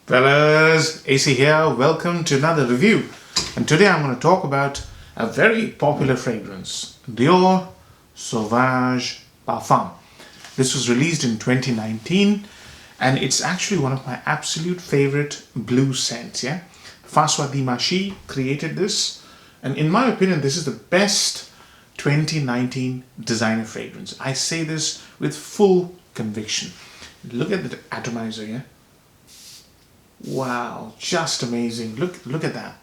Fellas, AC here. Welcome to another review. And today I'm going to talk about a very popular fragrance, Dior Sauvage Parfum. This was released in 2019 and it's actually one of my absolute favorite blue scents. François Dimashi created this, and in my opinion this is the best 2019 designer fragrance. I say this with full conviction. Look at the atomizer here. Wow, just amazing. Look at that.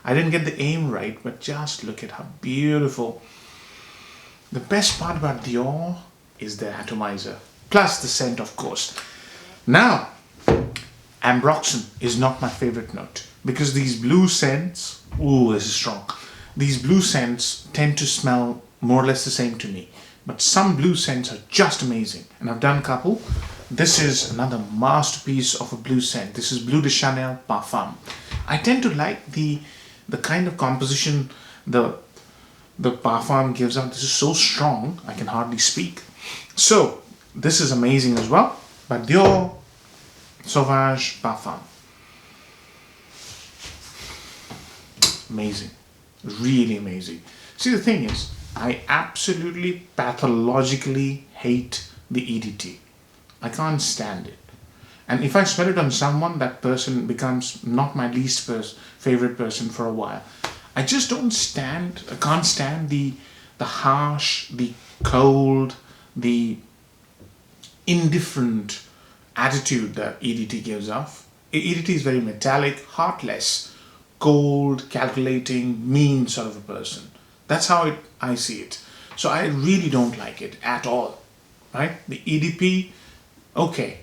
I didn't get the aim right, but just look at how beautiful. The best part about Dior is the atomizer, plus the scent, of course. Now, ambroxan is not my favorite note because these blue scents, ooh, this is strong. These blue scents tend to smell more or less the same to me, but some blue scents are just amazing, and I've done a couple. This is another masterpiece of a blue scent. This is Bleu de Chanel Parfum. I tend to like the kind of composition the parfum gives out. This is so strong, I can hardly speak. So, this is amazing as well. But Dior Sauvage Parfum. Amazing. Really amazing. See, the thing is, I absolutely pathologically hate the EDT. I can't stand it. And if I smell it on someone, that person becomes not my least favorite person for a while. I just can't stand the harsh, the cold, the indifferent attitude that EDT gives off. EDT is very metallic, heartless, cold, calculating, mean sort of a person. That's how I see it. So I really don't like it at all. Right? The EDP, okay.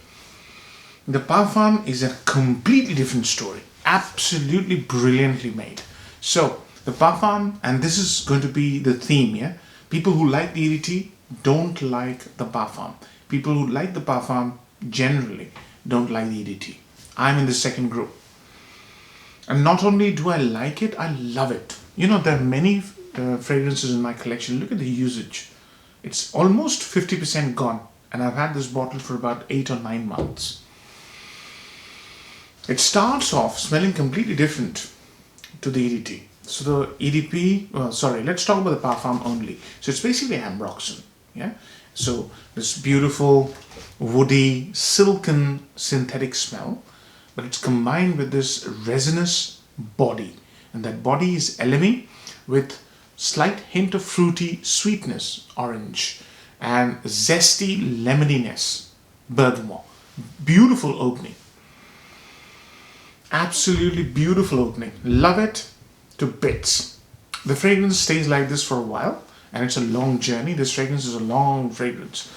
The parfum is a completely different story. Absolutely brilliantly made. So, the parfum, and this is going to be the theme, yeah? People who like the EDT don't like the parfum. People who like the parfum generally don't like the EDT. I'm in the second group. And not only do I like it, I love it. You know, there are many fragrances in my collection. Look at the usage. It's almost 50% gone. And I've had this bottle for about 8 or 9 months. It starts off smelling completely different to the EDT. So the EDP, let's talk about the parfum only. So it's basically ambroxan, yeah? So this beautiful, woody, silken, synthetic smell, but it's combined with this resinous body. And that body is elemi with slight hint of fruity sweetness, orange, and zesty lemoniness, bergamot. Beautiful opening. Absolutely beautiful opening. Love it to bits. The fragrance stays like this for a while, and it's a long journey. This fragrance is a long fragrance.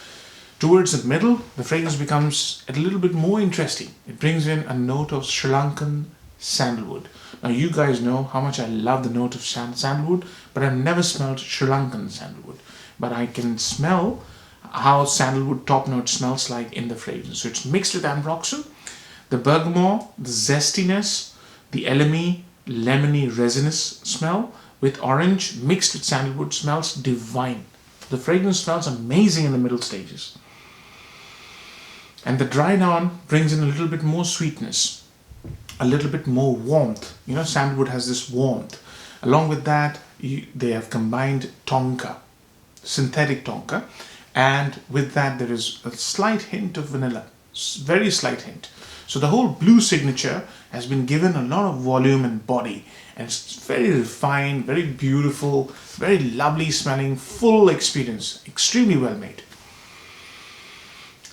Towards the middle, the fragrance becomes a little bit more interesting. It brings in a note of Sri Lankan sandalwood. Now you guys know how much I love the note of sandalwood, but I've never smelled Sri Lankan sandalwood. But I can smell how sandalwood top note smells like in the fragrance. So it's mixed with ambroxan, the bergamot, the zestiness, the elemi, lemony, resinous smell with orange mixed with sandalwood smells divine. The fragrance smells amazing in the middle stages. And the dry down brings in a little bit more sweetness, a little bit more warmth. You know, sandalwood has this warmth. Along with that, they have combined tonka, synthetic tonka, and with that there is a slight hint of vanilla, very slight hint. So the whole blue signature has been given a lot of volume and body, and it's very refined, very beautiful, very lovely smelling, full experience, extremely well made.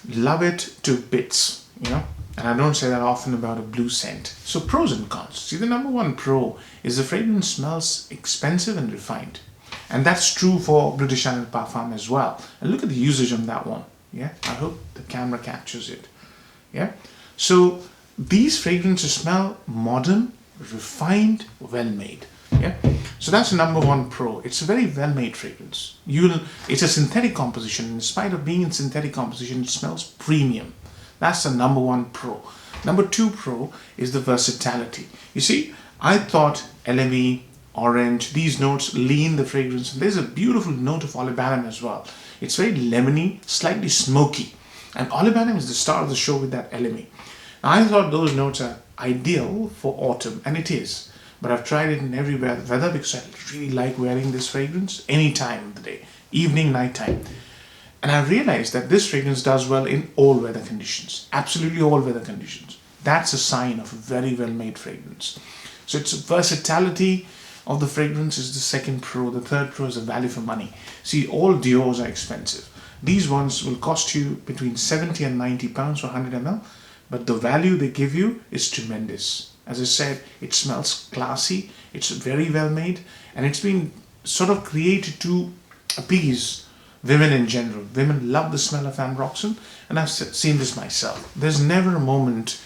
Love it to bits, you know, and I don't say that often about a blue scent. So pros and cons. See, the number one pro is the fragrance smells expensive and refined. And that's true for Bleu de Chanel Parfum as well. And look at the usage on that one. Yeah, I hope the camera captures it. Yeah. So these fragrances smell modern, refined, well made. Yeah. So that's the number one pro. It's a very well made fragrance. It's a synthetic composition. In spite of being in synthetic composition, it smells premium. That's the number one pro. Number two pro is the versatility. You see, I thought LME, orange, these notes lean the fragrance. There's a beautiful note of olibanum as well. It's very lemony, slightly smoky. And olibanum is the star of the show with that LME. I thought those notes are ideal for autumn, and it is. But I've tried it in every weather because I really like wearing this fragrance any time of the day, evening, nighttime. And I realized that this fragrance does well in all weather conditions, absolutely all weather conditions. That's a sign of a very well made fragrance. So its versatility of the fragrance is the second pro. The third pro is the value for money. See, all Dior's are expensive. These ones will cost you between 70 and 90 pounds for 100 ml, but the value they give you is tremendous. As I said, it smells classy, it's very well made, and it's been sort of created to appease women in general. Women love the smell of ambroxan, and I've seen this myself. There's never a moment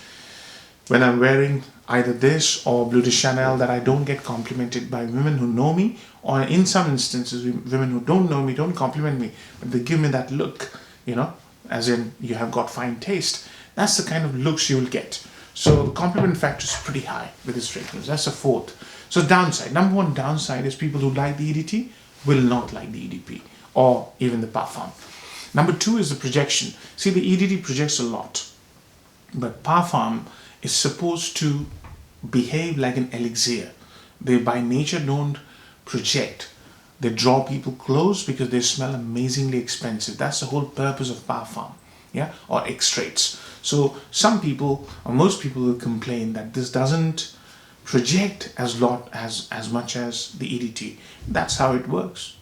when I'm wearing either this or Bleu de Chanel that I don't get complimented by women who know me, or in some instances, women who don't know me don't compliment me, but they give me that look, as in, you have got fine taste. That's the kind of looks you will get. So the compliment factor is pretty high with this fragrance. That's the fourth. So downside. Number one downside is people who like the EDT will not like the EDP or even the parfum. Number two is the projection. See, the EDT projects a lot, but parfum is supposed to behave like an elixir. They by nature don't project. They draw people close because they smell amazingly expensive. That's the whole purpose of parfum, or extracts. So some people, or most people, will complain that this doesn't project as much as the EDT. That's how it works.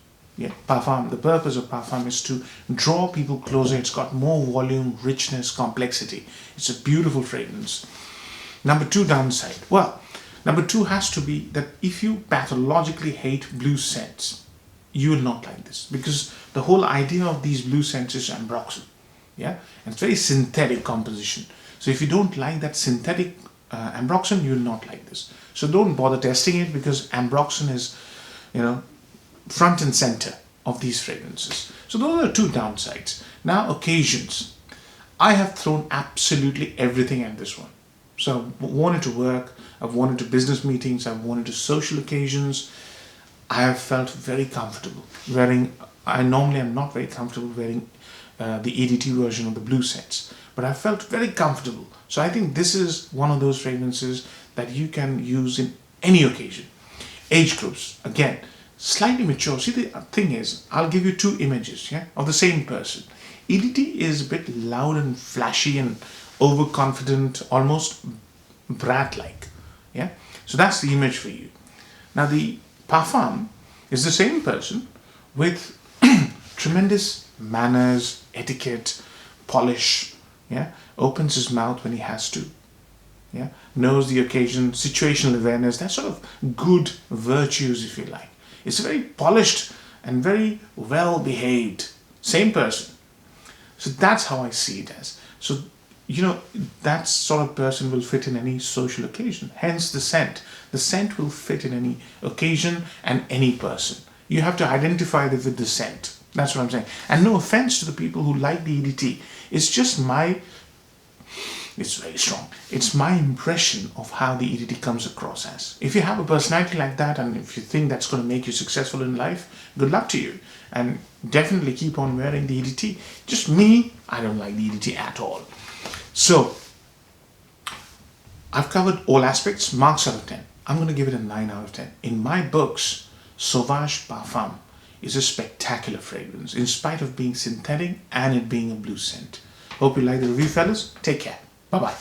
Parfum. The purpose of parfum is to draw people closer. It's got more volume, richness, complexity. It's a beautiful fragrance. Number two downside. Well, number two has to be that if you pathologically hate blue scents, you will not like this, because the whole idea of these blue scents is ambroxan. And it's very synthetic composition. So if you don't like that synthetic ambroxan, you will not like this. So don't bother testing it, because ambroxan is, front and center of these fragrances. So those are two downsides. Now, occasions. I have thrown absolutely everything at this one. So I've worn it to work, I've worn it to business meetings, I've worn it to social occasions. I have felt very comfortable wearing. I normally am not very comfortable wearing the EDT version of the blue scents, but I felt very comfortable. So I think this is one of those fragrances that you can use in any occasion. Age groups, again, slightly mature. See, the thing is, I'll give you two images of the same person. EDT is a bit loud and flashy and overconfident, almost brat-like. So that's the image for you. Now the parfum is the same person with tremendous manners, etiquette, polish. Opens his mouth when he has to. Knows the occasion, situational awareness, that sort of good virtues, if you like. It's very polished and very well behaved. Same person. So that's how I see it as. So, that sort of person will fit in any social occasion. Hence the scent. The scent will fit in any occasion and any person. You have to identify with the scent. That's what I'm saying. And no offense to the people who like the EDT. It's just it's very strong. It's my impression of how the EDT comes across as. If you have a personality like that, and if you think that's going to make you successful in life, good luck to you. And definitely keep on wearing the EDT. Just me, I don't like the EDT at all. So, I've covered all aspects, marks out of 10. I'm going to give it a 9 out of 10. In my books, Sauvage Parfum is a spectacular fragrance, in spite of being synthetic and it being a blue scent. Hope you like the review, fellas. Take care. Bye-bye.